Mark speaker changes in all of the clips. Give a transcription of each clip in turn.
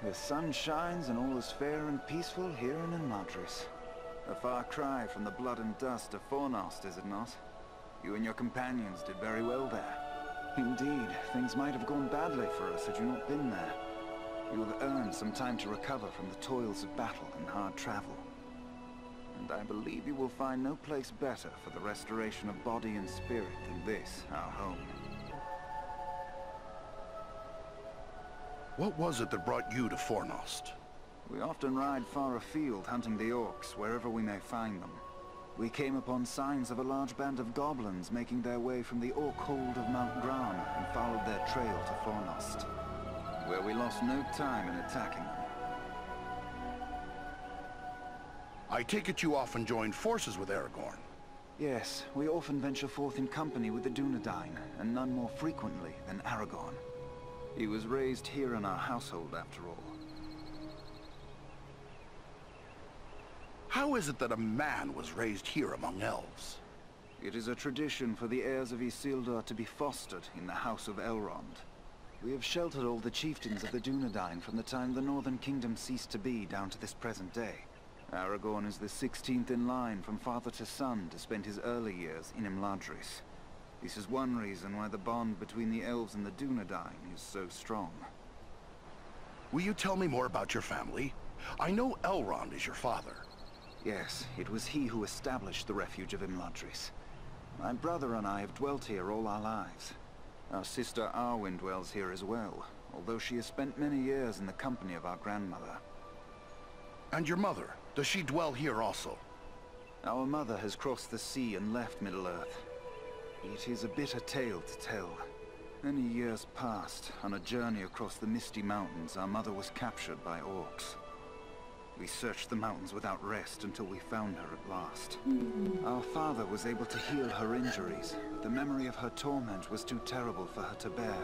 Speaker 1: The sun shines and all is fair and peaceful here in Imladris. A far cry from the blood and dust of Fornost, is it not? You and your companions did very well there. Indeed, things might have gone badly for us had you not been there. You have earned some time to recover from the toils of battle and hard travel. And I believe you will find no place better for the restoration of body and spirit than this, our home.
Speaker 2: What was it that brought you to Fornost?
Speaker 1: We often ride far afield hunting the orcs, wherever we may find them. We came upon signs of a large band of goblins making their way from the orc hold of Mount Gran and followed their trail to Fornost, where we lost no time in attacking them.
Speaker 2: I take it you often join forces with Aragorn?
Speaker 1: Yes, we often venture forth in company with the Dunedain, and none more frequently than Aragorn. He was raised here in our household, after all.
Speaker 2: How is it that a man was raised here among elves?
Speaker 1: It is a tradition for the heirs of Isildur to be fostered in the House of Elrond. We have sheltered all the chieftains of the Dunedain from the time the Northern Kingdom ceased to be down to this present day. Aragorn is the 16th in line from father to son to spend his early years in Imladris. This is one reason why the bond between the elves and the Dunedain is so strong.
Speaker 2: Will you tell me more about your family? I know Elrond is your father.
Speaker 1: Yes, it was he who established the refuge of Imladris. My brother and I have dwelt here all our lives. Our sister Arwen dwells here as well, although she has spent many years in the company of our grandmother.
Speaker 2: And your mother, does she dwell here also?
Speaker 1: Our mother has crossed the sea and left Middle-earth. It is a bitter tale to tell. Many years passed. On a journey across the Misty Mountains, our mother was captured by orcs. We searched the mountains without rest until we found her at last. Our father was able to heal her injuries, but the memory of her torment was too terrible for her to bear.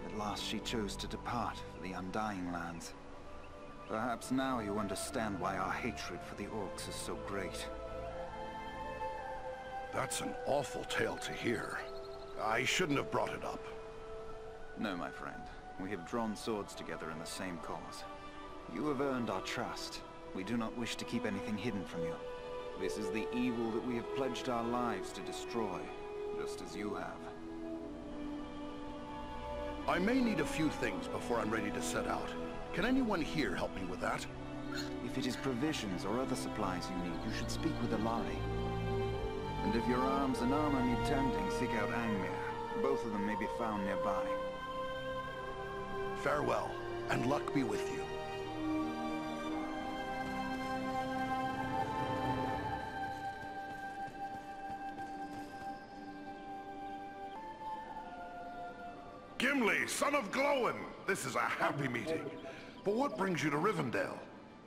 Speaker 1: At last she chose to depart for the Undying Lands. Perhaps now you understand why our hatred for the orcs is so great.
Speaker 2: That's an awful tale to hear. I shouldn't have brought it up.
Speaker 1: No, my friend. We have drawn swords together in the same cause. You have earned our trust. We do not wish to keep anything hidden from you. This is the evil that we have pledged our lives to destroy, just as you have.
Speaker 2: I may need a few things before I'm ready to set out. Can anyone here help me with that?
Speaker 1: If it is provisions or other supplies you need, you should speak with Alari. And if your arms and armor need tending, seek out Angmir. Both of them may be found nearby.
Speaker 2: Farewell, and luck be with you. Gimli, son of Glóin! This is a happy meeting. But what brings you to Rivendell?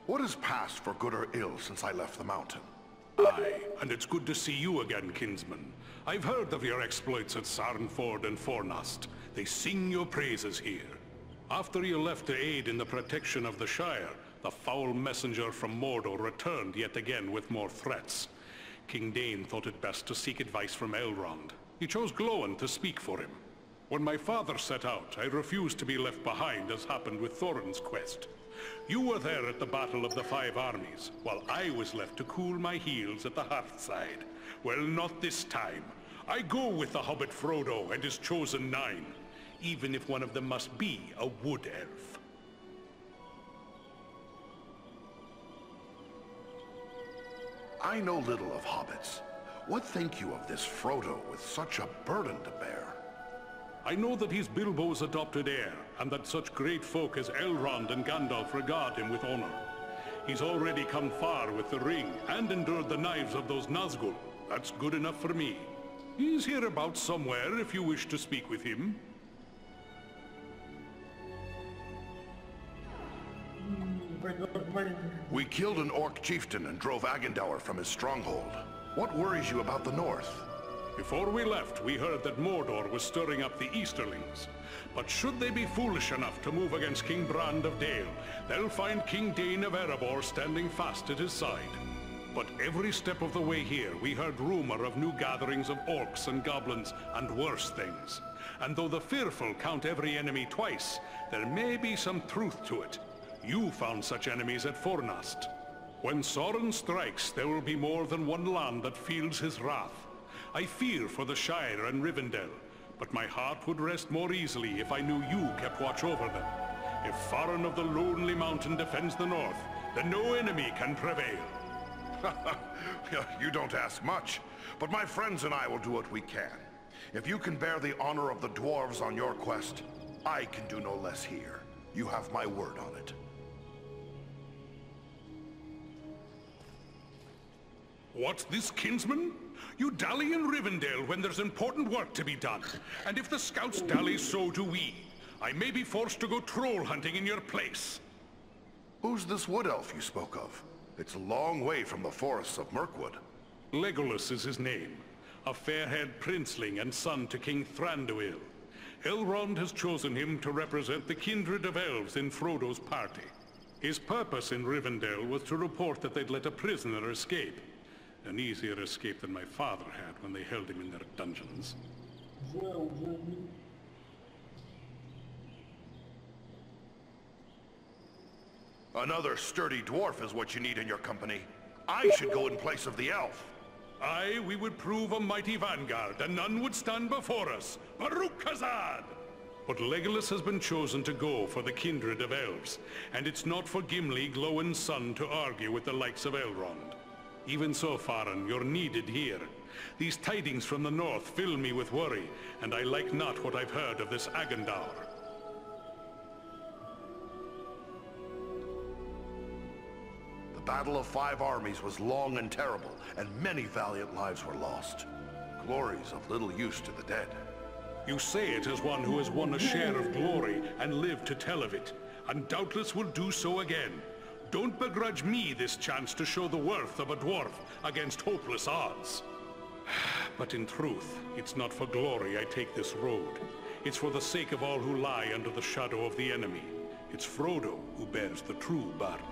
Speaker 2: What has passed for good or ill since I left the mountain?
Speaker 3: Aye, and it's good to see you again, kinsman. I've heard of your exploits at Sarnford and Fornost. They sing your praises here. After you left to aid in the protection of the Shire, the foul messenger from Mordor returned yet again with more threats. King Dain thought it best to seek advice from Elrond. He chose Glóin to speak for him. When my father set out, I refused to be left behind, as happened with Thorin's quest. You were there at the Battle of the Five Armies, while I was left to cool my heels at the hearthside. Well, not this time. I go with the hobbit Frodo and his chosen 9, even if one of them must be a wood elf.
Speaker 2: I know little of hobbits. What think you of this Frodo with such a burden to bear?
Speaker 3: I know that he's Bilbo's adopted heir, and that such great folk as Elrond and Gandalf regard him with honor. He's already come far with the ring, and endured the knives of those Nazgul. That's good enough for me. He's hereabouts somewhere if you wish to speak with him.
Speaker 2: We killed an orc chieftain and drove Agendaur from his stronghold. What worries you about the north?
Speaker 3: Before we left, we heard that Mordor was stirring up the Easterlings. But should they be foolish enough to move against King Brand of Dale, they'll find King Dain of Erebor standing fast at his side. But every step of the way here, we heard rumor of new gatherings of orcs and goblins and worse things. And though the fearful count every enemy twice, there may be some truth to it. You found such enemies at Fornast. When Sauron strikes, there will be more than one land that feels his wrath. I fear for the Shire and Rivendell, but my heart would rest more easily if I knew you kept watch over them. If Faron of the Lonely Mountain defends the north, then no enemy can prevail.
Speaker 2: You don't ask much, but my friends and I will do what we can. If you can bear the honor of the dwarves on your quest, I can do no less here. You have my word on it.
Speaker 3: What's this, kinsman? You dally in Rivendell when there's important work to be done. And if the scouts dally, so do we. I may be forced to go troll hunting in your place.
Speaker 2: Who's this wood elf you spoke of? It's a long way from the forests of Mirkwood.
Speaker 3: Legolas is his name. A fair-haired princeling and son to King Thranduil. Elrond has chosen him to represent the kindred of elves in Frodo's party. His purpose in Rivendell was to report that they'd let a prisoner escape. An easier escape than my father had when they held him in their dungeons.
Speaker 2: Another sturdy dwarf is what you need in your company. I should go in place of the elf.
Speaker 3: Aye, we would prove a mighty vanguard, and none would stand before us. Baruch Hazad! But Legolas has been chosen to go for the kindred of elves, and it's not for Gimli, Glóin's son, to argue with the likes of Elrond. Even so, Faron, you're needed here. These tidings from the north fill me with worry, and I like not what I've heard of this Agandaur.
Speaker 2: The Battle of Five Armies was long and terrible, and many valiant lives were lost. Glory's of little use to the dead.
Speaker 3: You say it as one who has won a share of glory and lived to tell of it, and doubtless will do so again. Don't begrudge me this chance to show the worth of a dwarf against hopeless odds. But in truth, it's not for glory I take this road. It's for the sake of all who lie under the shadow of the enemy. It's Frodo who bears the true burden.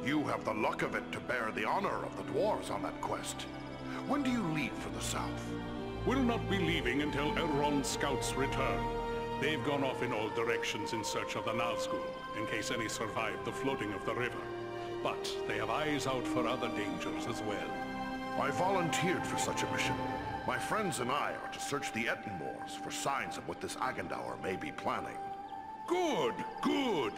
Speaker 2: You have the luck of it to bear the honor of the dwarves on that quest. When do you leave for the south?
Speaker 3: We'll not be leaving until Elrond's scouts return. They've gone off in all directions in search of the Nazgul, in case any survive the flooding of the river. But they have eyes out for other dangers as well.
Speaker 2: I volunteered for such a mission. My friends and I are to search the Etten Moors for signs of what this Agandaur may be planning.
Speaker 3: Good, good.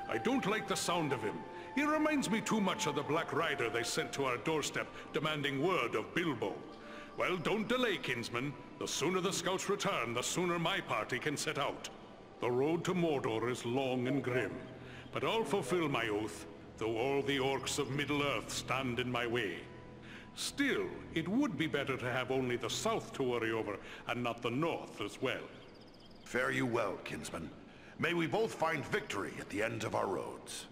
Speaker 3: I don't like the sound of him. He reminds me too much of the Black Rider they sent to our doorstep demanding word of Bilbo. Well, don't delay, kinsman. The sooner the scouts return, the sooner my party can set out. The road to Mordor is long and grim, but I'll fulfill my oath, though all the orcs of Middle-earth stand in my way. Still, it would be better to have only the south to worry over, and not the north as well.
Speaker 2: Fare you well, kinsman. May we both find victory at the end of our roads.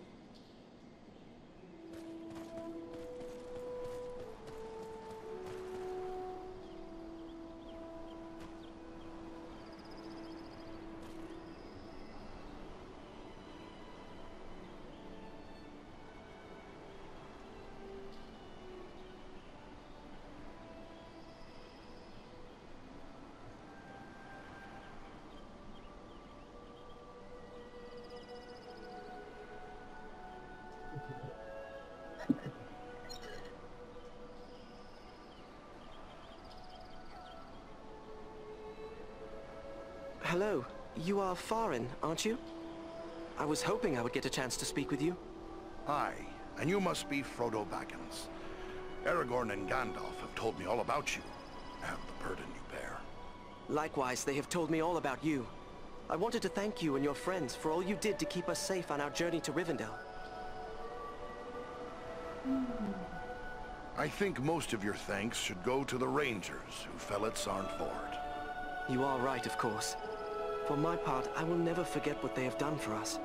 Speaker 4: Hello. You are Faron, aren't you? I was hoping I would get a chance to speak with you.
Speaker 2: Aye, and you must be Frodo Baggins. Aragorn and Gandalf have told me all about you, and the burden you bear.
Speaker 4: Likewise, they have told me all about you. I wanted to thank you and your friends for all you did to keep us safe on our journey to Rivendell.
Speaker 2: I think most of your thanks should go to the Rangers who fell at Sarnford.
Speaker 4: You are right, of course. For my part, I will never forget what they have done for us.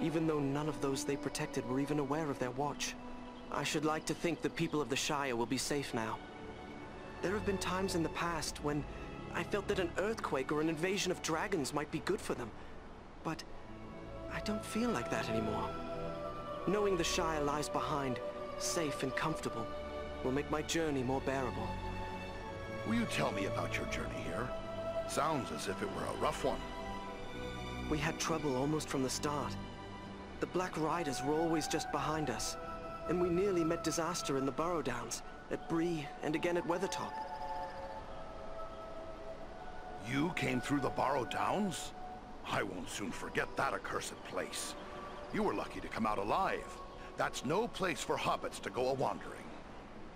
Speaker 4: Even though none of those they protected were even aware of their watch. I should like to think the people of the Shire will be safe now. There have been times in the past when I felt that an earthquake or an invasion of dragons might be good for them. But I don't feel like that anymore. Knowing the Shire lies behind, safe and comfortable, will make my journey more bearable.
Speaker 2: Will you tell me about your journey here? Sounds as if it were a rough one.
Speaker 4: We had trouble almost from the start. The Black Riders were always just behind us, and we nearly met disaster in the Burrow Downs, at Bree, and again at Weathertop.
Speaker 2: You came through the Burrow Downs? I won't soon forget that accursed place. You were lucky to come out alive. That's no place for hobbits to go a-wandering.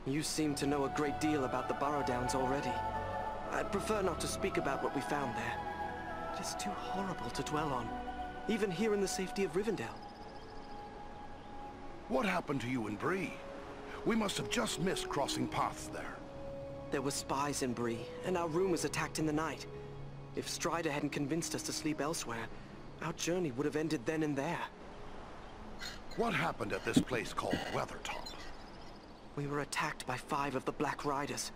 Speaker 4: You seem to know a great deal about the Burrow Downs already. I'd prefer not to speak about what we found there. It is too horrible to dwell on, even here in the safety of Rivendell.
Speaker 2: What happened to you in Bree? We must have just missed crossing paths there.
Speaker 4: There were spies in Bree, and our room was attacked in the night. If Strider hadn't convinced us to sleep elsewhere, our journey would have ended then and there.
Speaker 2: What happened at this place called Weathertop?
Speaker 4: We were attacked by 5 of the Black Riders.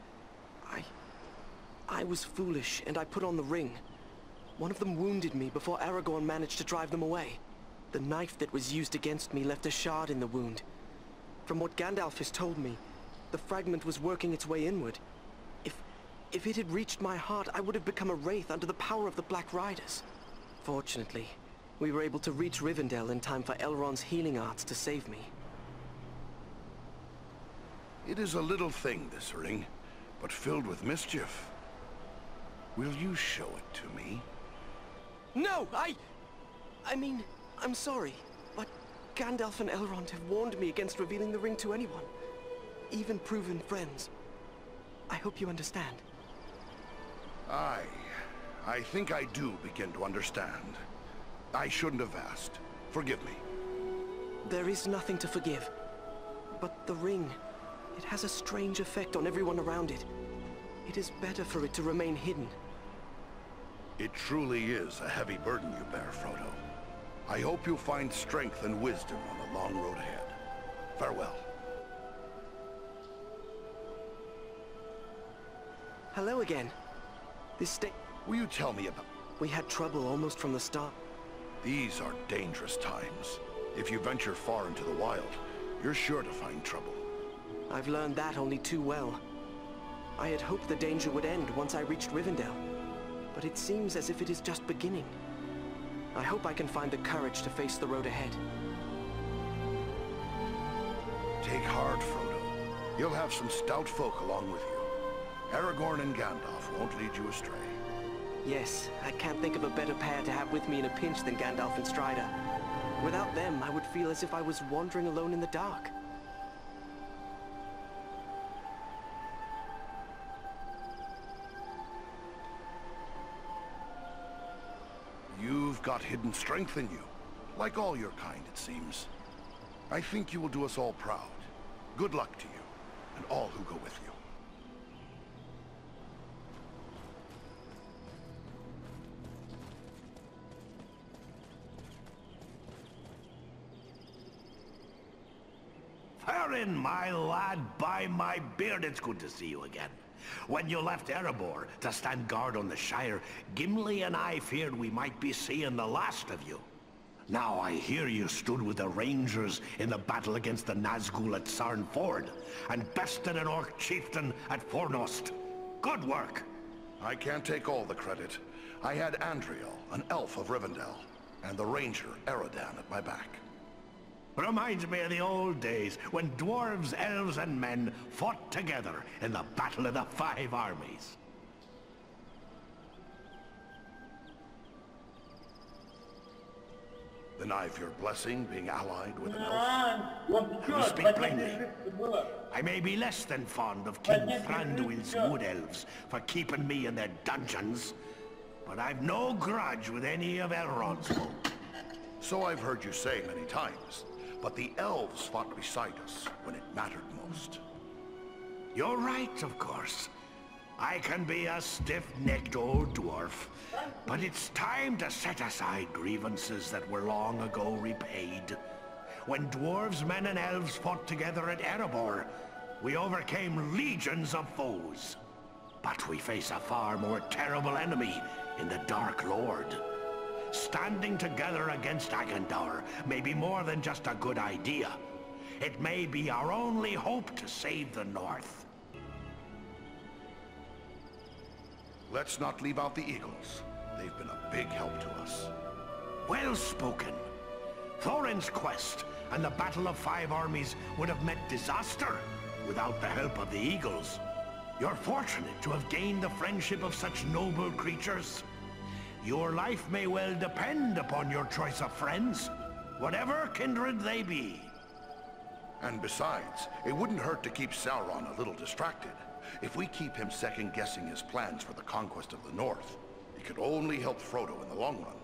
Speaker 4: I was foolish, and I put on the ring. One of them wounded me before Aragorn managed to drive them away. The knife that was used against me left a shard in the wound. From what Gandalf has told me, the fragment was working its way inward. If it had reached my heart, I would have become a wraith under the power of the Black Riders. Fortunately, we were able to reach Rivendell in time for Elrond's healing arts to save me.
Speaker 2: It is a little thing, this ring, but filled with mischief. Will you show it to me?
Speaker 4: No, I mean, I'm sorry, but Gandalf and Elrond have warned me against revealing the ring to anyone, even proven friends. I hope you understand.
Speaker 2: I think I do begin to understand. I shouldn't have asked. Forgive me.
Speaker 4: There is nothing to forgive. But the ring, it has a strange effect on everyone around it. It is better for it to remain hidden.
Speaker 2: It truly is a heavy burden you bear, Frodo. I hope you'll find strength and wisdom on the long road ahead. Farewell.
Speaker 4: Hello again.
Speaker 2: Will you tell me about...
Speaker 4: We had trouble almost from the start.
Speaker 2: These are dangerous times. If you venture far into the wild, you're sure to find trouble.
Speaker 4: I've learned that only too well. I had hoped the danger would end once I reached Rivendell, but it seems as if it is just beginning. I hope I can find the courage to face the road ahead.
Speaker 2: Take heart, Frodo. You'll have some stout folk along with you. Aragorn and Gandalf won't lead you astray.
Speaker 4: Yes, I can't think of a better pair to have with me in a pinch than Gandalf and Strider. Without them, I would feel as if I was wandering alone in the dark.
Speaker 2: You've got hidden strength in you. Like all your kind, it seems. I think you will do us all proud. Good luck to you, and all who go with you.
Speaker 5: Farin, my lad, by my beard, it's good to see you again. When you left Erebor to stand guard on the Shire, Gimli and I feared we might be seeing the last of you. Now I hear you stood with the Rangers in the battle against the Nazgul at Sarn Ford, and bested an orc chieftain at Fornost. Good work!
Speaker 2: I can't take all the credit. I had Andriel, an elf of Rivendell, and the ranger, Erodan, at my back.
Speaker 5: Reminds me of the old days when dwarves, elves, and men fought together in the Battle of the Five Armies.
Speaker 2: Then I've your blessing being allied with an elf.
Speaker 5: You speak plainly. I may be less than fond of King Thranduil's wood elves for keeping me in their dungeons, but I've no grudge with any of Elrond's folk.
Speaker 2: So I've heard you say many times. But the elves fought beside us when it mattered most.
Speaker 5: You're right, of course. I can be a stiff-necked old dwarf, but it's time to set aside grievances that were long ago repaid. When dwarves, men, and elves fought together at Erebor, we overcame legions of foes. But we face a far more terrible enemy in the Dark Lord. standing together against Agandaur may be more than just a good idea. It may be our only hope to save the North.
Speaker 2: Let's not leave out the Eagles. They've been a big help to us.
Speaker 5: Well spoken. Thorin's quest and the Battle of Five Armies would have met disaster without the help of the Eagles. You're fortunate to have gained the friendship of such noble creatures. Your life may well depend upon your choice of friends, whatever kindred they be.
Speaker 2: And besides, it wouldn't hurt to keep Sauron a little distracted. If we keep him second-guessing his plans for the conquest of the North, it could only help Frodo in the long run.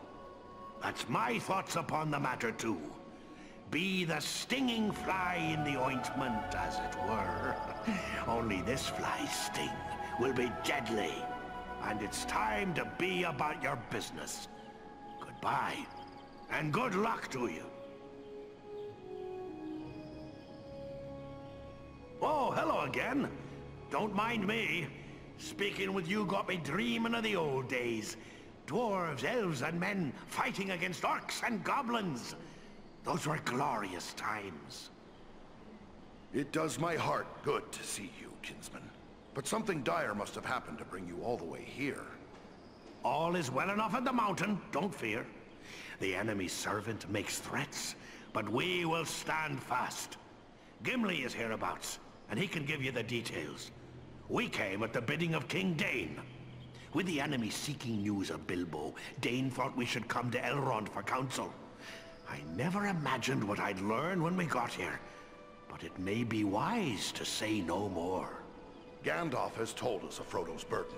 Speaker 5: That's my thoughts upon the matter too. Be the stinging fly in the ointment, as it were. Only this fly's sting will be deadly. And it's time to be about your business. Goodbye, and good luck to you. Oh, hello again. Don't mind me. Speaking with you got me dreaming of the old days. Dwarves, elves, and men fighting against orcs and goblins. Those were glorious times.
Speaker 2: It does my heart good to see you, kinsman. But something dire must have happened to bring you all the way here.
Speaker 5: All is well enough at the mountain, don't fear. The enemy's servant makes threats, but we will stand fast. Gimli is hereabouts, and he can give you the details. We came at the bidding of King Dain. With the enemy seeking news of Bilbo, Dain thought we should come to Elrond for counsel. I never imagined what I'd learn when we got here, but it may be wise to say no more.
Speaker 2: Gandalf has told us of Frodo's burden.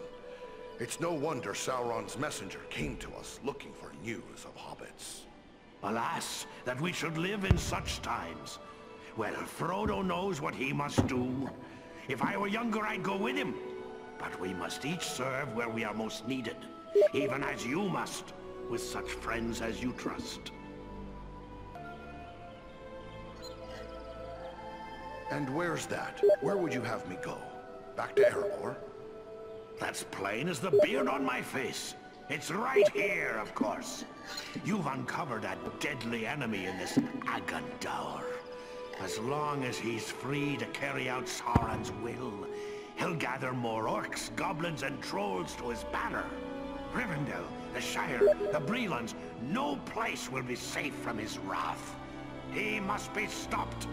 Speaker 2: It's no wonder Sauron's messenger came to us looking for news of hobbits.
Speaker 5: Alas, that we should live in such times. Well, Frodo knows what he must do. If I were younger, I'd go with him. But we must each serve where we are most needed, even as you must, with such friends as you trust.
Speaker 2: And where's that? Where would you have me go? Back to Erebor?
Speaker 5: That's plain as the beard on my face. It's right here, of course. You've uncovered a deadly enemy in this Agandaur. As long as he's free to carry out Sauron's will, he'll gather more orcs, goblins, and trolls to his banner. Rivendell, the Shire, the Brelons, no place will be safe from his wrath. He must be stopped.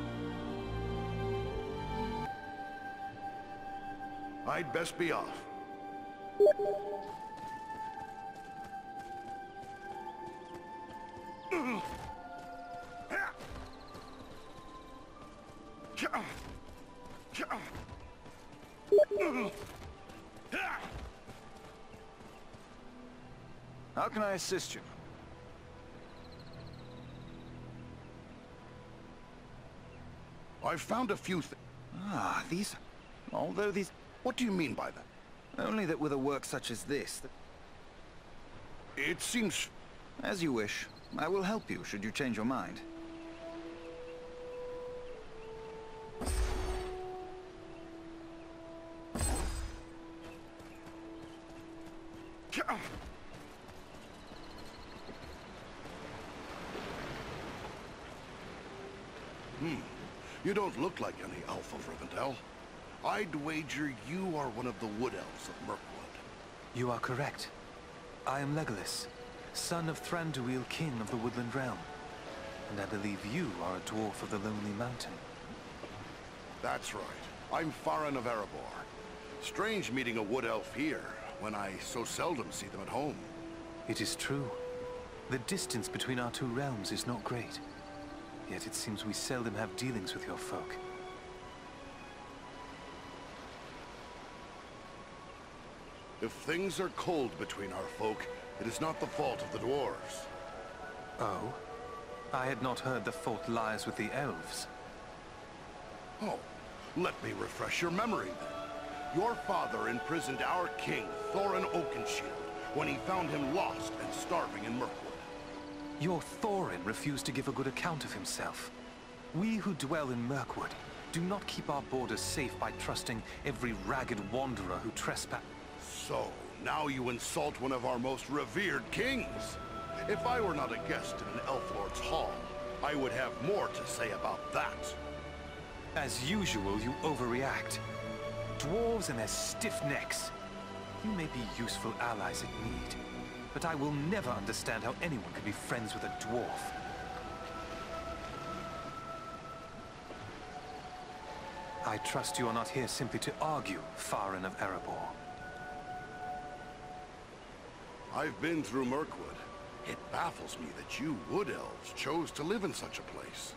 Speaker 2: I'd best be off.
Speaker 1: How can I assist you?
Speaker 2: I've found a few things.
Speaker 1: Ah, these... Although these...
Speaker 2: What do you mean by that?
Speaker 1: Only that with a work such as this...
Speaker 2: It seems...
Speaker 1: As you wish. I will help you, should you change your mind.
Speaker 2: You don't look like any elf of Rivendell. I'd wager you are one of the Wood Elves of Mirkwood.
Speaker 6: You are correct. I am Legolas, son of Thranduil, king of the Woodland Realm. And I believe you are a dwarf of the Lonely Mountain.
Speaker 2: That's right. I'm Farin of Erebor. Strange meeting a Wood Elf here, when I so seldom see them at home.
Speaker 6: It is true. The distance between our two realms is not great. Yet it seems we seldom have dealings with your folk.
Speaker 2: If things are cold between our folk, it is not the fault of the dwarves.
Speaker 6: Oh? I had not heard the fault lies with the elves.
Speaker 2: Oh, let me refresh your memory then. Your father imprisoned our king, Thorin Oakenshield, when he found him lost and starving in Mirkwood.
Speaker 6: Your Thorin refused to give a good account of himself. We who dwell in Mirkwood do not keep our borders safe by trusting every ragged wanderer who trespass.
Speaker 2: So, now you insult one of our most revered kings. If I were not a guest in an Elf Lord's hall, I would have more to say about that.
Speaker 6: As usual, you overreact. Dwarves and their stiff necks. You may be useful allies at need, but I will never understand how anyone can be friends with a dwarf. I trust you are not here simply to argue, Farin of Erebor.
Speaker 2: I've been through Mirkwood. It baffles me that you Wood Elves chose to live in such a place.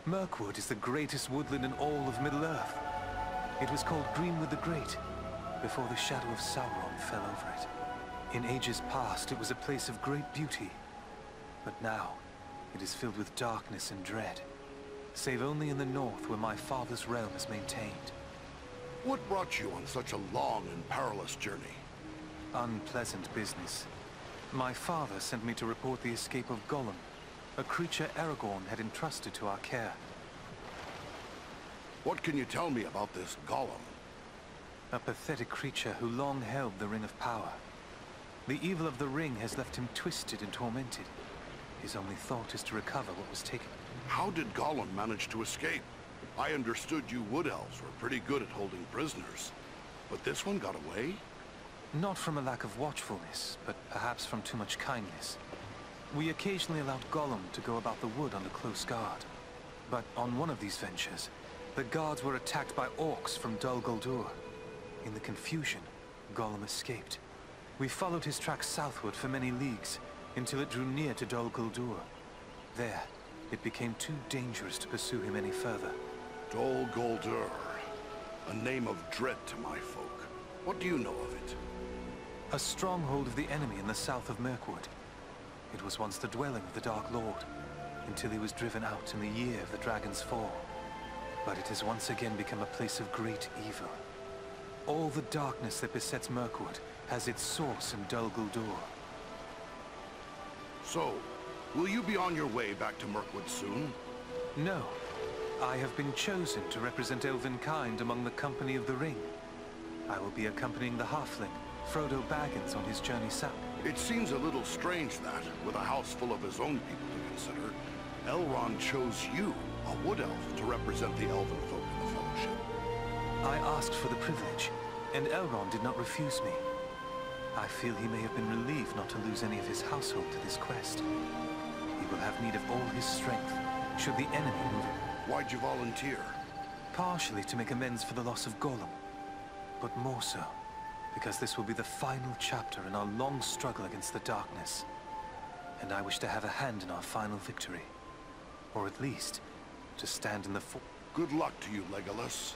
Speaker 6: Mirkwood is the greatest woodland in all of Middle-earth. It was called Greenwood the Great, before the shadow of Sauron fell over it. In ages past, it was a place of great beauty. But now, it is filled with darkness and dread. Save only in the north, where my father's realm is maintained.
Speaker 2: What brought you on such a long and perilous journey?
Speaker 6: Unpleasant business. My father sent me to report the escape of Gollum, a creature Aragorn had entrusted to our care.
Speaker 2: What can you tell me about this Gollum?
Speaker 6: A pathetic creature who long held the Ring of Power. The evil of the ring has left him twisted and tormented. His only thought is to recover what was taken.
Speaker 2: How did Gollum manage to escape? I understood you Wood Elves were pretty good at holding prisoners. But this one got away?
Speaker 6: Not from a lack of watchfulness, but perhaps from too much kindness. We occasionally allowed Gollum to go about the wood under close guard. But on one of these ventures, the guards were attacked by orcs from Dol Guldur. In the confusion, Gollum escaped. We followed his tracks southward for many leagues, until it drew near to Dol Guldur. There, it became too dangerous to pursue him any further.
Speaker 2: Dol Guldur. A name of dread to my folk. What do you know of it?
Speaker 6: A stronghold of the enemy in the south of Mirkwood. It was once the dwelling of the Dark Lord, until he was driven out in the year of the Dragon's Fall. But it has once again become a place of great evil. All the darkness that besets Mirkwood has its source in Dol Guldur.
Speaker 2: So, will you be on your way back to Mirkwood soon?
Speaker 6: No. I have been chosen to represent Elvenkind among the Company of the Ring. I will be accompanying the halfling, Frodo Baggins, on his journey south.
Speaker 2: It seems a little strange that, with a house full of his own people to consider, Elrond chose you, a Wood Elf, to represent the Elven folk in the Fellowship.
Speaker 6: I asked for the privilege, and Elrond did not refuse me. I feel he may have been relieved not to lose any of his household to this quest. He will have need of all his strength, should the enemy move.
Speaker 2: Why'd you volunteer?
Speaker 6: Partially to make amends for the loss of Gollum, but more so because this will be the final chapter in our long struggle against the darkness. And I wish to have a hand in our final victory. Or at least, to stand in the
Speaker 2: Good luck to you, Legolas.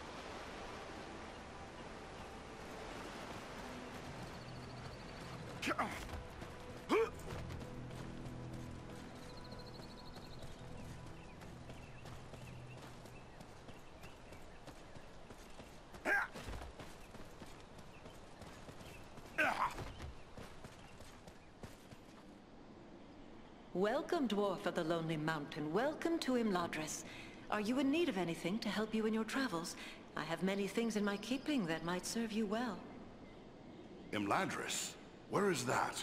Speaker 7: Welcome, Dwarf of the Lonely Mountain. Welcome to Imladris. Are you in need of anything to help you in your travels? I have many things in my keeping that might serve you well.
Speaker 2: Imladris? Where is that?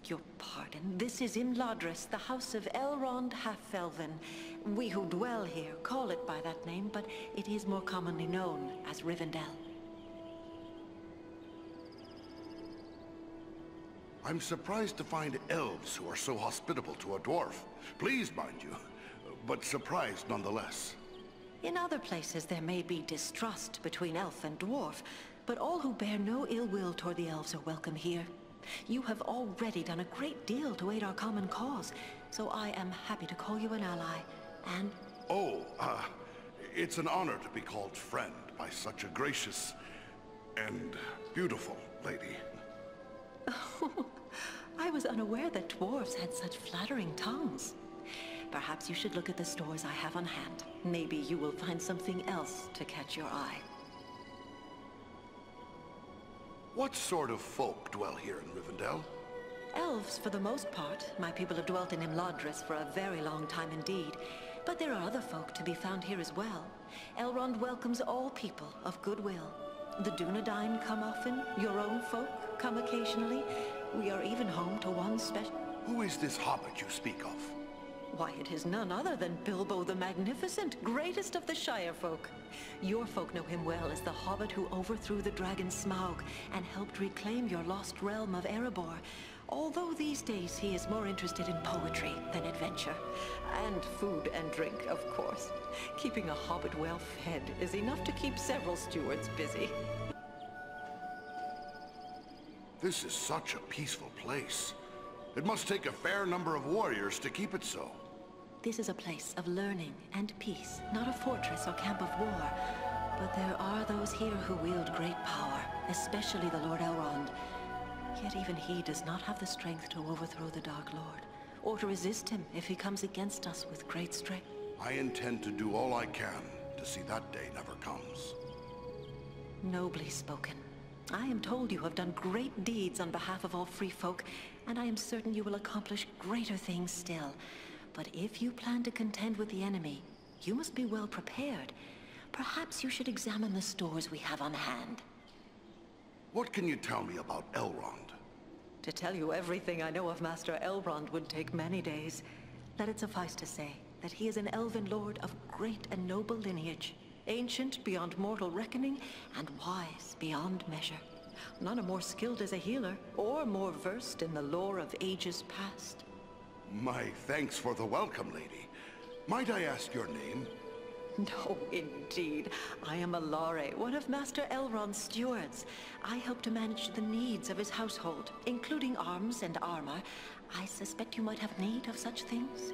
Speaker 7: Your pardon. This is Imladris, the house of Elrond Half-Elven. We who dwell here call it by that name, but it is more commonly known as Rivendell.
Speaker 2: I'm surprised to find elves who are so hospitable to a dwarf. Pleased, mind you, but surprised nonetheless.
Speaker 7: In other places there may be distrust between elf and dwarf, but all who bear no ill will toward the elves are welcome here. You have already done a great deal to aid our common cause, so I am happy to call you an ally, and...
Speaker 2: Oh, it's an honor to be called friend by such a gracious and beautiful lady.
Speaker 7: I was unaware that dwarves had such flattering tongues. Perhaps you should look at the stores I have on hand. Maybe you will find something else to catch your eye.
Speaker 2: What sort of folk dwell here in Rivendell?
Speaker 7: Elves, for the most part. My people have dwelt in Imladris for a very long time indeed. But there are other folk to be found here as well. Elrond welcomes all people of goodwill. The Dunedain come often, your own folk come occasionally. We are even home to one special...
Speaker 2: Who is this hobbit you speak of?
Speaker 7: Why, it is none other than Bilbo the Magnificent, greatest of the Shire folk. Your folk know him well as the hobbit who overthrew the dragon Smaug and helped reclaim your lost realm of Erebor. Although these days he is more interested in poetry than adventure. And food and drink, of course. Keeping a hobbit well fed is enough to keep several stewards busy.
Speaker 2: This is such a peaceful place. It must take a fair number of warriors to keep it so.
Speaker 7: This is a place of learning and peace, not a fortress or camp of war. But there are those here who wield great power, especially the Lord Elrond. Yet even he does not have the strength to overthrow the Dark Lord, or to resist him if he comes against us with great strength.
Speaker 2: I intend to do all I can to see that day never comes.
Speaker 7: Nobly spoken. I am told you have done great deeds on behalf of all free folk, and I am certain you will accomplish greater things still. But if you plan to contend with the enemy, you must be well prepared. Perhaps you should examine the stores we have on hand.
Speaker 2: What can you tell me about Elrond?
Speaker 7: To tell you everything I know of Master Elrond would take many days. Let it suffice to say that he is an elven lord of great and noble lineage, ancient beyond mortal reckoning, and wise beyond measure. None are more skilled as a healer, or more versed in the lore of ages past.
Speaker 2: My thanks for the welcome, lady. Might I ask your name?
Speaker 7: No, indeed. I am Alare, one of Master Elrond's stewards. I help to manage the needs of his household, including arms and armor. I suspect you might have need of such things.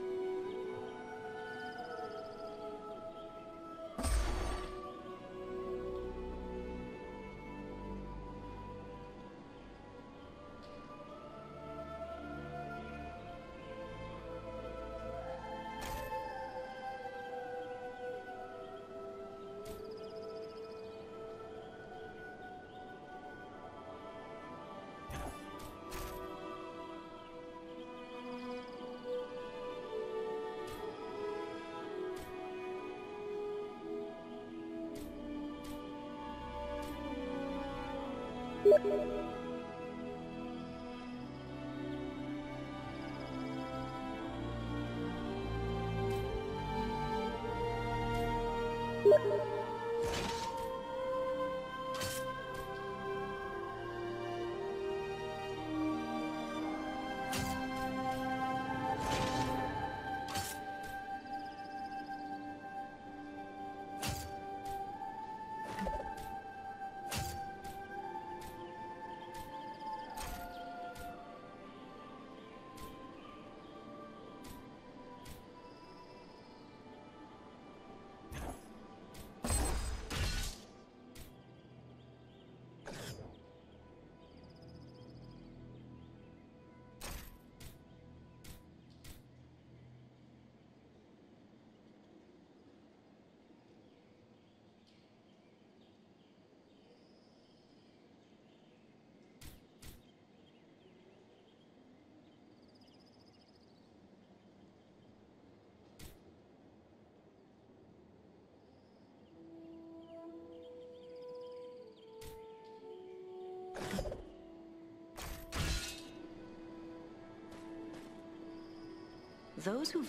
Speaker 7: Those who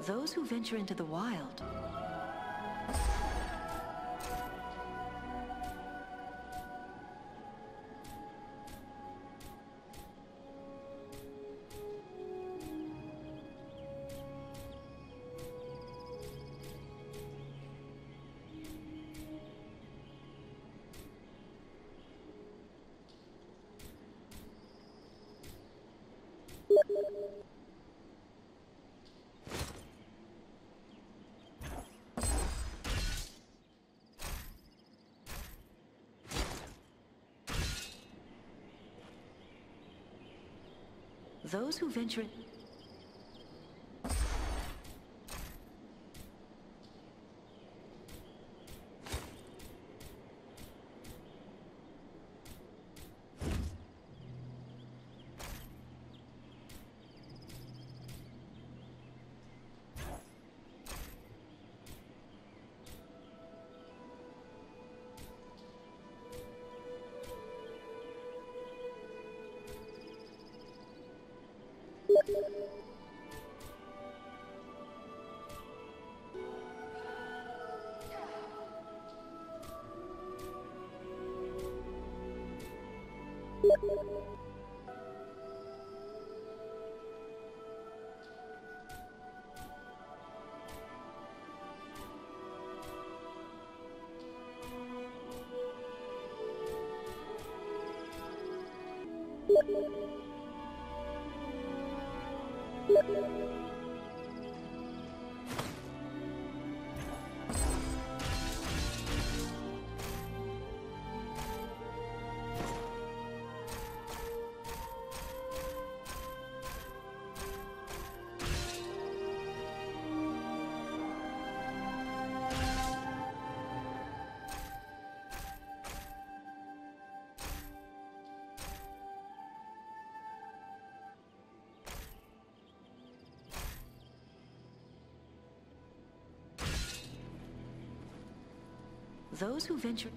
Speaker 7: Those who venture into the wild. Those who venture in... Those who venture...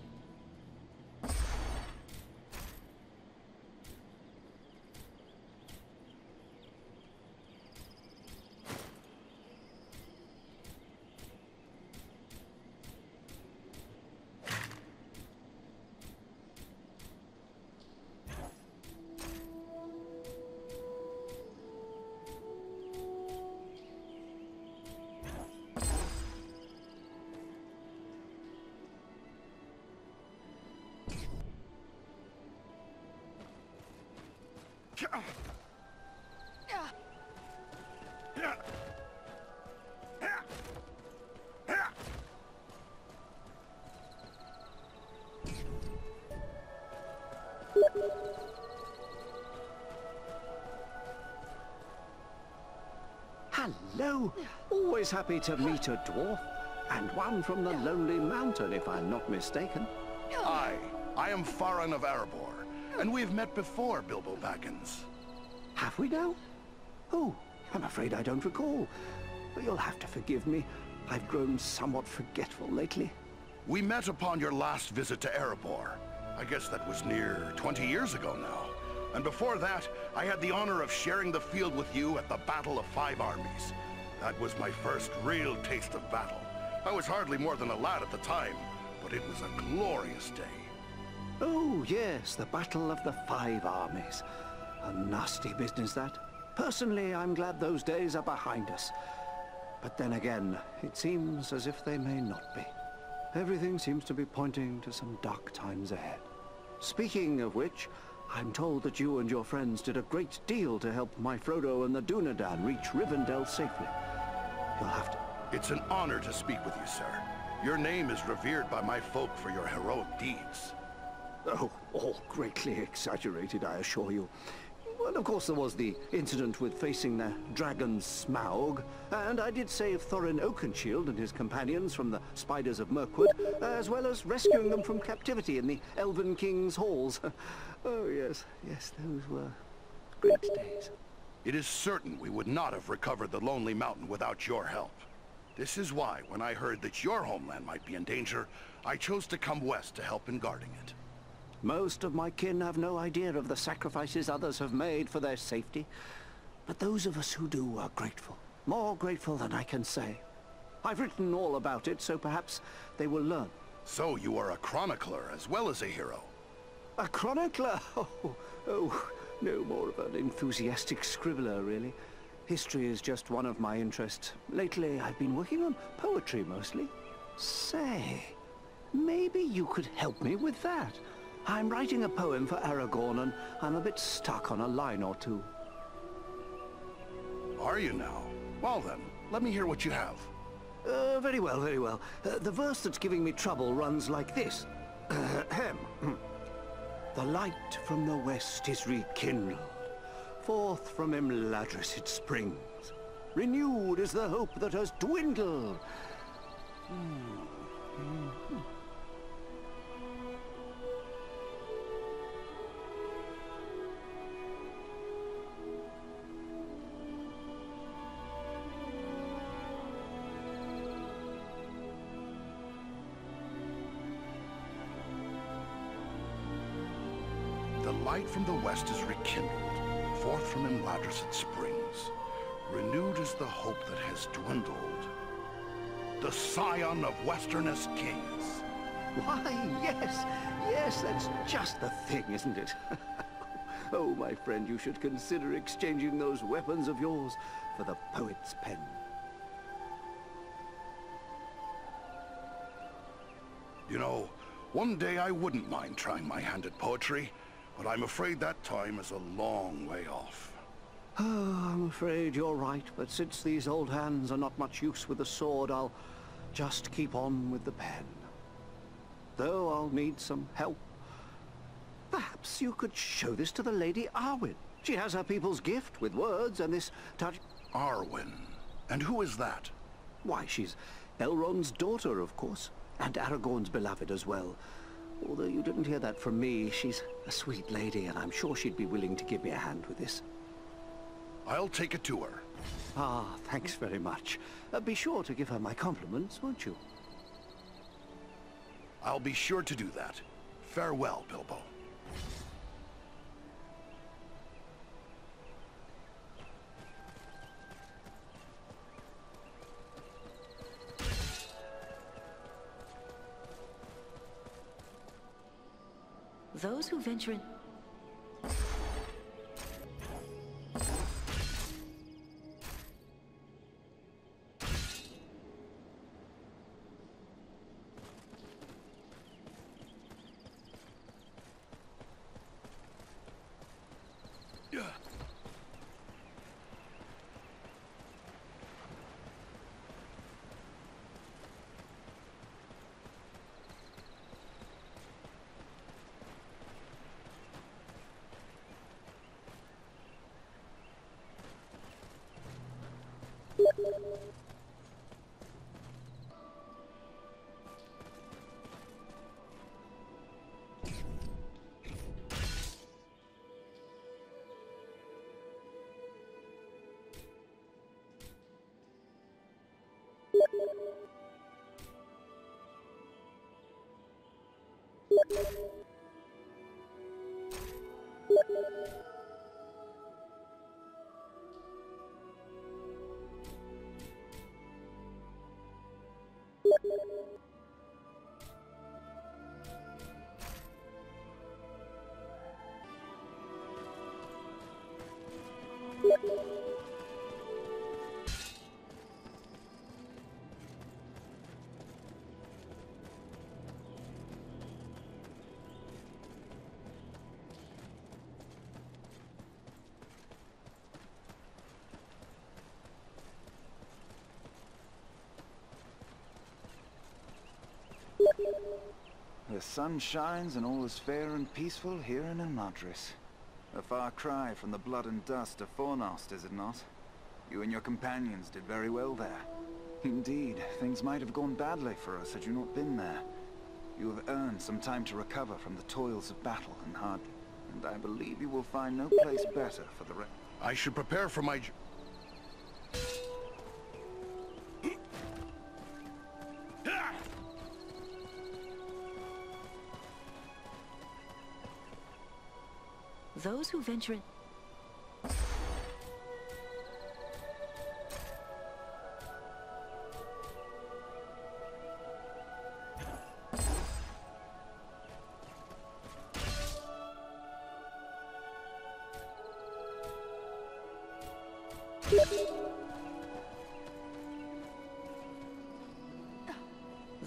Speaker 8: Hello! Always happy to meet a dwarf. And one from the Lonely Mountain, if I'm not mistaken.
Speaker 2: I am Farron of Erebor, and we've met before, Bilbo Baggins.
Speaker 8: Have we now? Oh, I'm afraid I don't recall. You'll have to forgive me. I've grown somewhat forgetful lately.
Speaker 2: We met upon your last visit to Erebor. I guess that was near 20 years ago now. And before that, I had the honor of sharing the field with you at the Battle of Five Armies. That was my first real taste of battle. I was hardly more than a lad at the time, but it was a glorious day.
Speaker 8: Oh, yes, the Battle of the Five Armies. A nasty business, that. Personally, I'm glad those days are behind us. But then again, it seems as if they may not be. Everything seems to be pointing to some dark times ahead. Speaking of which, I'm told that you and your friends did a great deal to help my Frodo and the Dunedain reach Rivendell safely. You'll have to...
Speaker 2: It's an honor to speak with you, sir. Your name is revered by my folk for your heroic deeds.
Speaker 8: Oh, all greatly exaggerated, I assure you. Well, of course, there was the incident with facing the dragon Smaug, and I did save Thorin Oakenshield and his companions from the spiders of Mirkwood, as well as rescuing them from captivity in the Elven King's halls. Oh, yes, yes, those were great days.
Speaker 2: It is certain we would not have recovered the Lonely Mountain without your help. This is why, when I heard that your homeland might be in danger, I chose to come west to help in guarding it.
Speaker 8: Most of my kin have no idea of the sacrifices others have made for their safety, but those of us who do are grateful. More grateful than I can say. I've written all about it, so perhaps they will learn.
Speaker 2: So you are a chronicler as well as a hero.
Speaker 8: A chronicler? Oh, no more of an enthusiastic scribbler, really. History is just one of my interests. Lately, I've been working on poetry, mostly. Say, maybe you could help me with that. I'm writing a poem for Aragorn, and I'm a bit stuck on a line or two.
Speaker 2: Are you now? Well then, let me hear what you have.
Speaker 8: Very well, very well. The verse that's giving me trouble runs like this. The light from the west is rekindled. Forth from Imladris it springs. Renewed is the hope that has dwindled.
Speaker 2: The light from the west is rekindled. Forth from Imladris it springs. Renewed is the hope that has dwindled. The scion of Westernest kings.
Speaker 8: Why, yes, yes, that's just the thing, isn't it? Oh, my friend, you should consider exchanging those weapons of yours for the poet's pen.
Speaker 2: You know, one day I wouldn't mind trying my hand at poetry, but I'm afraid that time is a long way off.
Speaker 8: Oh, I'm afraid you're right, but since these old hands are not much use with the sword, I'll just keep on with the pen. Though I'll need some help. Perhaps you could show this to the Lady Arwen. She has her people's gift with words and this touch...
Speaker 2: Arwen? And who is that?
Speaker 8: Why, she's Elrond's daughter, of course, and Aragorn's beloved as well. Although you didn't hear that from me, she's a sweet lady, and I'm sure she'd be willing to give me a hand with this.
Speaker 2: I'll take it to her.
Speaker 8: Ah, thanks very much. Be sure to give her my compliments, won't you?
Speaker 2: I'll be sure to do that. Farewell, Bilbo.
Speaker 7: Those who venture in...
Speaker 1: The sun shines and all is fair and peaceful here in Imladris. A far cry from the blood and dust of Fornost, is it not? You and your companions did very well there. Indeed, things might have gone badly for us had you not been there. You have earned some time to recover from the toils of battle and I believe you will find no place better for the rest.
Speaker 2: I should prepare for my...
Speaker 7: Those who venture in...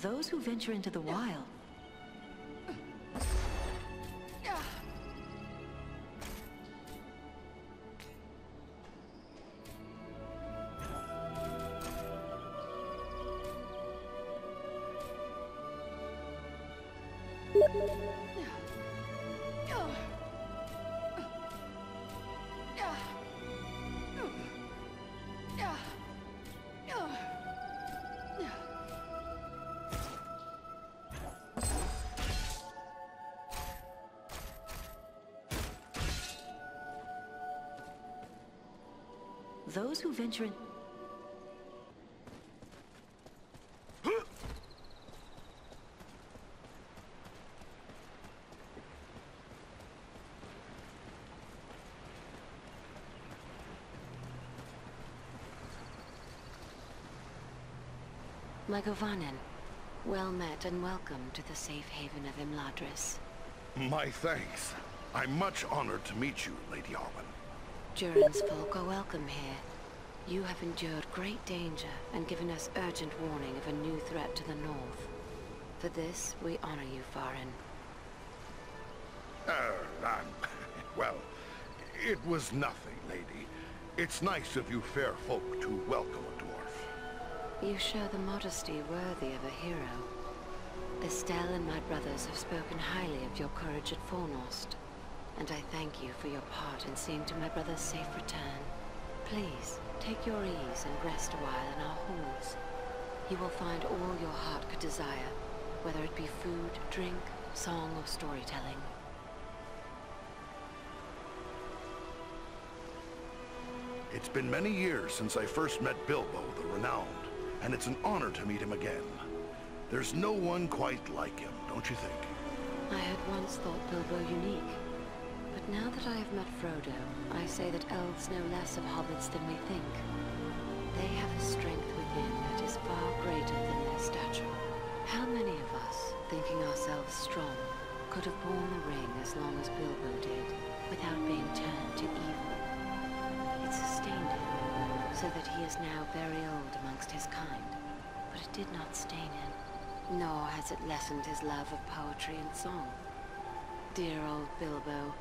Speaker 7: Those who venture into the wild. Those who venture in... Magovanen, well met and welcome to the safe haven of Imladris.
Speaker 2: My thanks. I'm much honored to meet you, Lady Arwen.
Speaker 7: Durin's folk are welcome here. You have endured great danger and given us urgent warning of a new threat to the north. For this, we honor you, Farin.
Speaker 2: Well, it was nothing, lady. It's nice of you fair folk to welcome a dwarf.
Speaker 7: You show the modesty worthy of a hero. Estelle and my brothers have spoken highly of your courage at Fornost, and I thank you for your part in seeing to my brother's safe return. Please, take your ease and rest a while in our halls. You will find all your heart could desire, whether it be food, drink, song, or storytelling.
Speaker 2: It's been many years since I first met Bilbo the Renowned, and it's an honor to meet him again. There's no one quite like him, don't you think?
Speaker 7: I had once thought Bilbo unique, but now that I have met Frodo, I say that elves know less of hobbits than we think. They have a strength within that is far greater than their stature. How many of us, thinking ourselves strong, could have borne the ring as long as Bilbo did, without being turned to evil? It sustained him, so that he is now very old amongst his kind, but it did not stain him, nor has it lessened his love of poetry and song. Dear old Bilbo,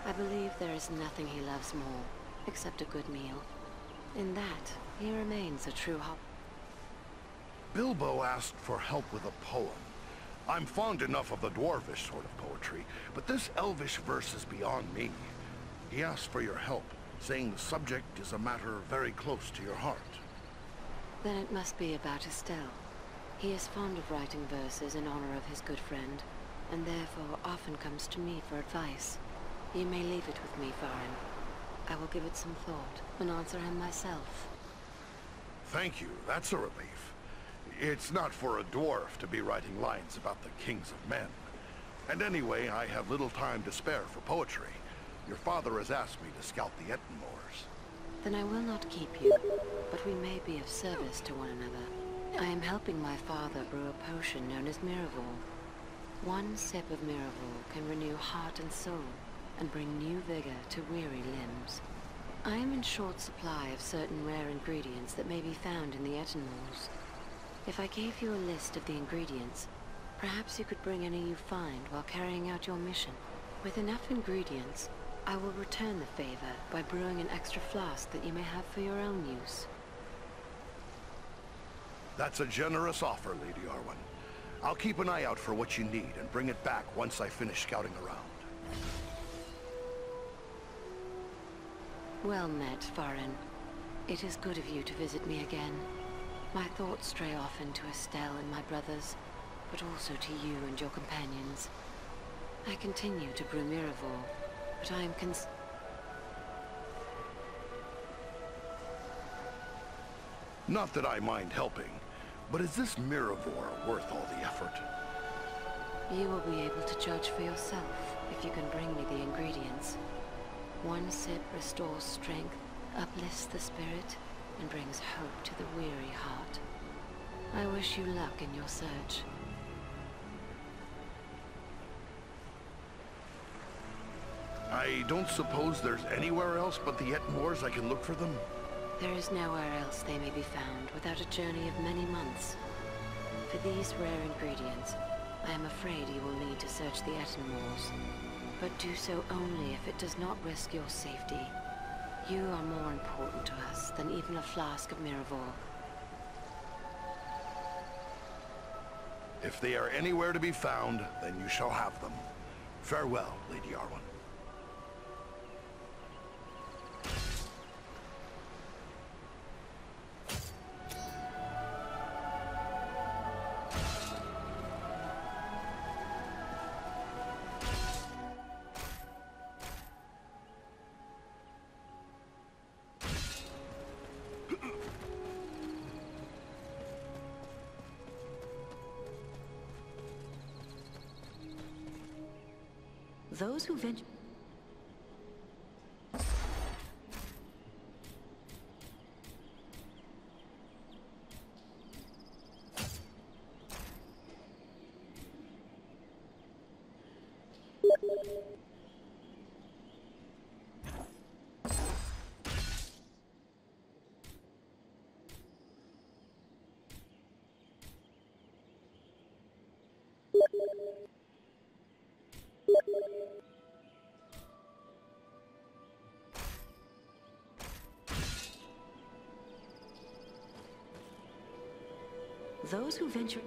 Speaker 7: I believe there is nothing he loves more, except a good meal. In that, he remains a true hobbit.
Speaker 2: Bilbo asked for help with a poem. I'm fond enough of the dwarvish sort of poetry, but this elvish verse is beyond me. He asked for your help, saying the subject is a matter very close to your heart.
Speaker 7: Then it must be about Estelle. He is fond of writing verses in honor of his good friend, and therefore often comes to me for advice. You may leave it with me, Farin. I will give it some thought, and answer him myself.
Speaker 2: Thank you, that's a relief. It's not for a dwarf to be writing lines about the kings of men. And anyway, I have little time to spare for poetry. Your father has asked me to scout the Ettenmoors.
Speaker 7: Then I will not keep you, but we may be of service to one another. I am helping my father brew a potion known as Miraval. One sip of Miraval can renew heart and soul, and bring new vigor to weary limbs. I am in short supply of certain rare ingredients that may be found in the Ettenmoors. If I gave you a list of the ingredients, perhaps you could bring any you find while carrying out your mission. With enough ingredients, I will return the favor by brewing an extra flask that you may have for your own use.
Speaker 2: That's a generous offer, Lady Arwen. I'll keep an eye out for what you need and bring it back once I finish scouting around.
Speaker 7: Well met, Farin. It is good of you to visit me again. My thoughts stray often to Estelle and my brothers, but also to you and your companions. I continue to brew Miraval, but I am
Speaker 2: Not that I mind helping, but is this Miraval worth all the effort?
Speaker 7: You will be able to judge for yourself if you can bring me the ingredients. One sip restores strength, uplifts the spirit, and brings hope to the weary heart. I wish you luck in your search.
Speaker 2: I don't suppose there's anywhere else but the Ettenmoors I can look for them?
Speaker 9: There is nowhere else they may be found without a journey of many months. For these rare ingredients, I am afraid you will need to search the Etten moors. But do so only if it does not risk your safety. You are more important to us than even a flask of Miraval.
Speaker 2: If they are anywhere to be found, then you shall have them. Farewell, Lady Arwen.
Speaker 7: Those who venture... Those who venture...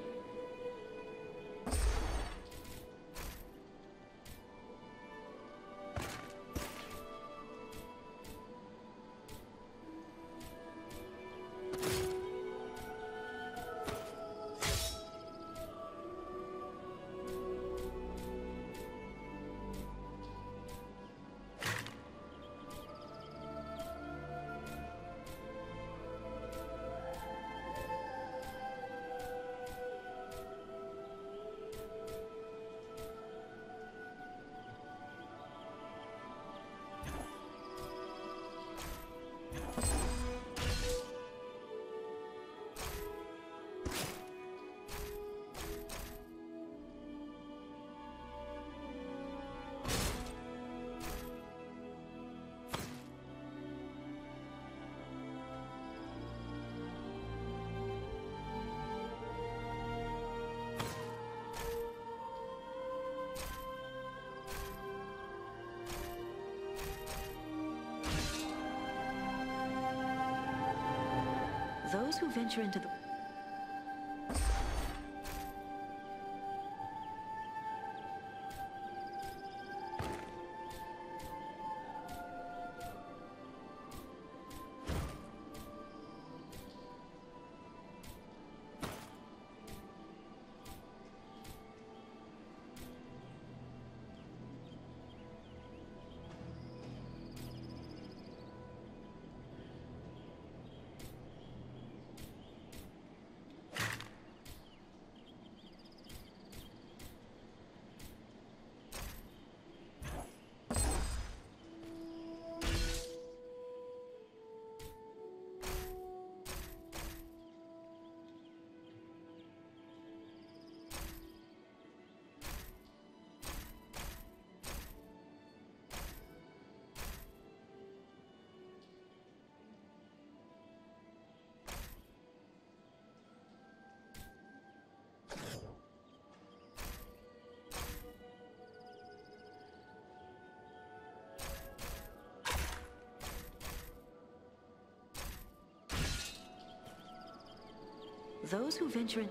Speaker 7: Those who venture into the... Those who venture in...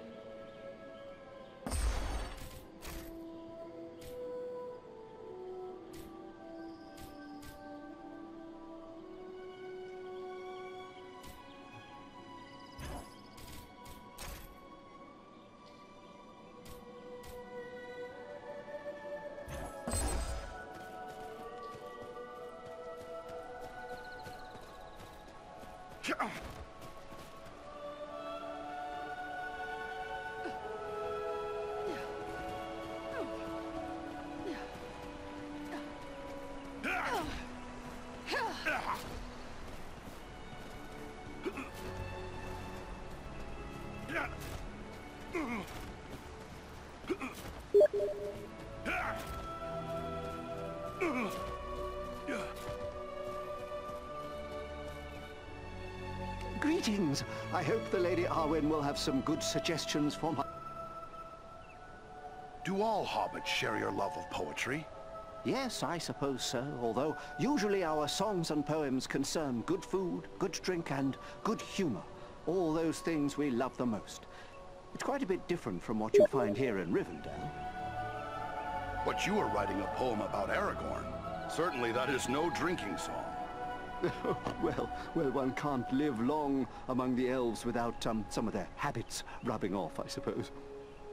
Speaker 8: Greetings. I hope the Lady Arwen will have some good suggestions for my...
Speaker 2: Do all hobbits share your love of poetry?
Speaker 8: Yes, I suppose so, although usually our songs and poems concern good food, good drink, and good humor. All those things we love the most. It's quite a bit different from what you find here in Rivendell.
Speaker 2: But you were writing a poem about Aragorn. Certainly that is no drinking song.
Speaker 8: well, one can't live long among the elves without some of their habits rubbing off, I suppose.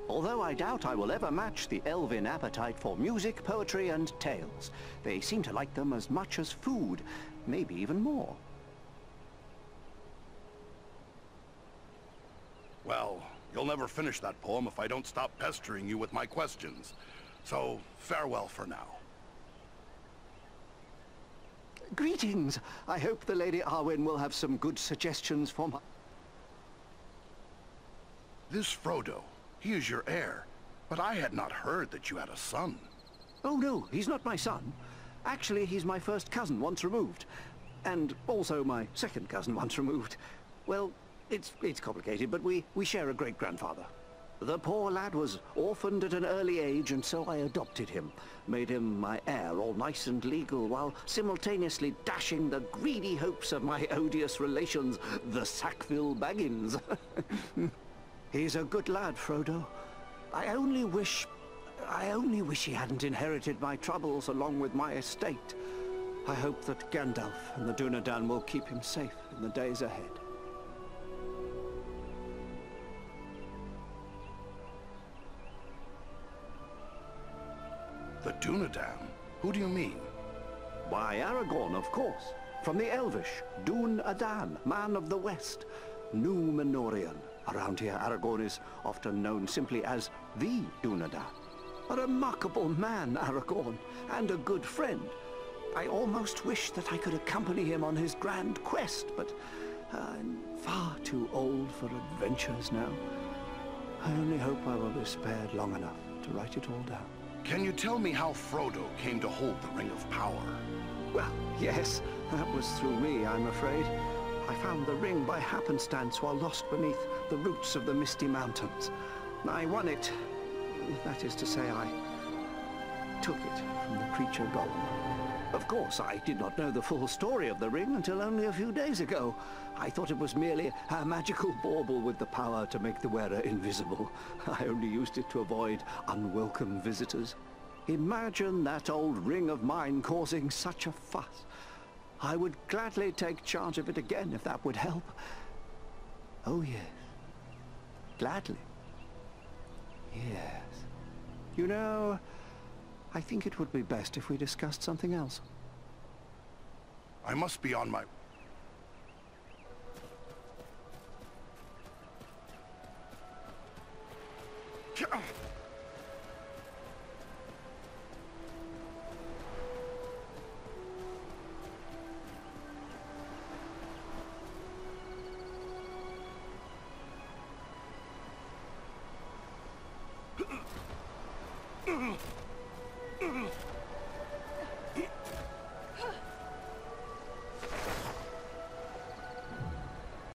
Speaker 8: Although I doubt I will ever match the elven appetite for music, poetry, and tales. They seem to like them as much as food, maybe even more.
Speaker 2: Well, you'll never finish that poem if I don't stop pestering you with my questions. So, farewell for now.
Speaker 8: Greetings! I hope the Lady Arwen will have some good suggestions for my...
Speaker 2: This Frodo, he is your heir, but I had not heard that you had a son.
Speaker 8: Oh no, he's not my son. Actually, he's my first cousin once removed. And also my second cousin once removed. Well, it's complicated, but we share a great-grandfather. The poor lad was orphaned at an early age, and so I adopted him. Made him my heir, all nice and legal, while simultaneously dashing the greedy hopes of my odious relations, the Sackville Baggins. He's a good lad, Frodo. I only wish he hadn't inherited my troubles along with my estate. I hope that Gandalf and the Dunedain will keep him safe in the days ahead.
Speaker 2: The Dunedain? Who do you mean?
Speaker 8: Why, Aragorn, of course. From the Elvish, Dunedain, man of the West. Númenorian. Around here, Aragorn is often known simply as the Dunedain. A remarkable man, Aragorn, and a good friend. I almost wish that I could accompany him on his grand quest, but I'm far too old for adventures now. I only hope I will be spared long enough to write it all down.
Speaker 2: Can you tell me how Frodo came to hold the Ring of Power?
Speaker 8: Well, yes, that was through me, I'm afraid. I found the ring by happenstance while lost beneath the roots of the Misty Mountains. I won it. That is to say, I took it from the creature Gollum. Of course, I did not know the full story of the ring until only a few days ago. I thought it was merely a magical bauble with the power to make the wearer invisible. I only used it to avoid unwelcome visitors. Imagine that old ring of mine causing such a fuss. I would gladly take charge of it again if that would help. Oh yes, gladly. Yes. You know, I think it would be best if we discussed something else.
Speaker 2: I must be on my...